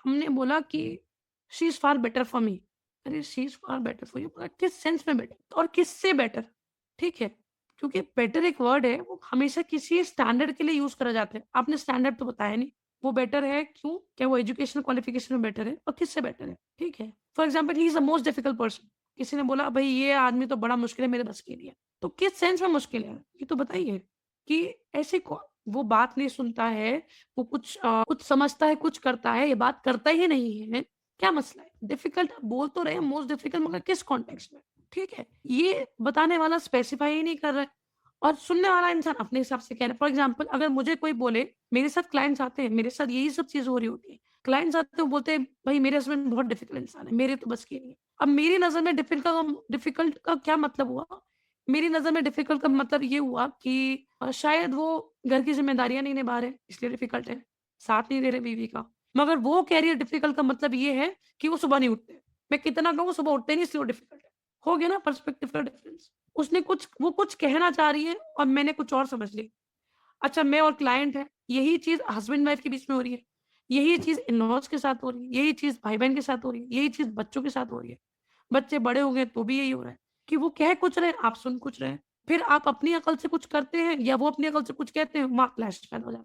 हमने बोला कि she is far better for me. अरे she is far better for you, किस सेंस में बेटर और किससे बेटर? ठीक है? क्योंकि बेटर एक वर्ड है, वो हमेशा किसी स्टैंडर्ड के लिए यूज़ करा जाता है। आपने स्टैंडर्ड तो बताया नहीं। वो बेटर है क्यों? क्या वो एजुकेशनल क्वालिफिकेशन में बेटर है और किससे बेटर है? ठीक है? For example he is the most difficult person. किसी ने बोला भई ये आदमी तो बड़ा मुश्किल है, मेरे बस की नहीं है। तो किस सेंस में मुश्किल है? ये तो बताइए कि ऐसे कौ वो बात नहीं सुनता है, वो कुछ समझता है, कुछ करता है, ये बात करता ही नहीं है, क्या मसला है? डिफिकल्ट आप बोल तो रहे हैं मोस्ट डिफिकल्ट, मगर किस कॉन्टेक्स्ट में? ठीक है? ये बताने वाला स्पेसिफाई ही नहीं कर रहा है और सुनने वाला इंसान अपने हिसाब से कह रहा है। फॉर एग्ज़ाम्पल अगर मुझे कोई बोले, मेरे साथ क्लाइंट्स आते हैं, मेरे साथ यही सब चीज़ हो रही होती है। क्लाइंट्स आते हैं, वो बोलते हैं, "भई मेरे हस्बैंड बहुत डिफिकल्ट इंसान है, मेरे तो बस की नहीं है।" अब मेरी नज़र में डिफिकल्ट का क्या मतलब हुआ? मेरी नज़र में डिफिकल्ट का मतलब ये हुआ कि शायद वो घर की ज़िम्मेदारियाँ नहीं निभा रहे, इसलिए डिफिकल्ट है। साथ नहीं दे रहे बीवी का। मगर वो कह रही है डिफिकल्ट का मतलब ये है कि वो सुबह नहीं उठते। मैं कितना कहूँ सुबह उठते नहीं, इसलिए वो डिफिकल्ट है। हो गया ना पर्सपेक्टिव का डिफरेंस। उसने कुछ कहना चाह रही है और मैंने कुछ और समझ ली। अच्छा, मैं और क्लाइंट हैं, यही चीज़ हस्बैंड-वाइफ के बीच में हो रही है। यही चीज़ इन-लॉज़ के साथ हो रही है, यही चीज़ भाई-बहन के साथ हो रही है, यही चीज़ बच्चों के साथ हो रही है। बच्चे बड़े हो गए तो भी यही हो रहा है कि वो कह कुछ रहे हैं, आप सुन कुछ रहे हैं। फिर आप अपनी अकल से कुछ करते हैं या वो अपनी अकल से कुछ कहते हैं, वहाँ क्लैश पैदा हो जाता है।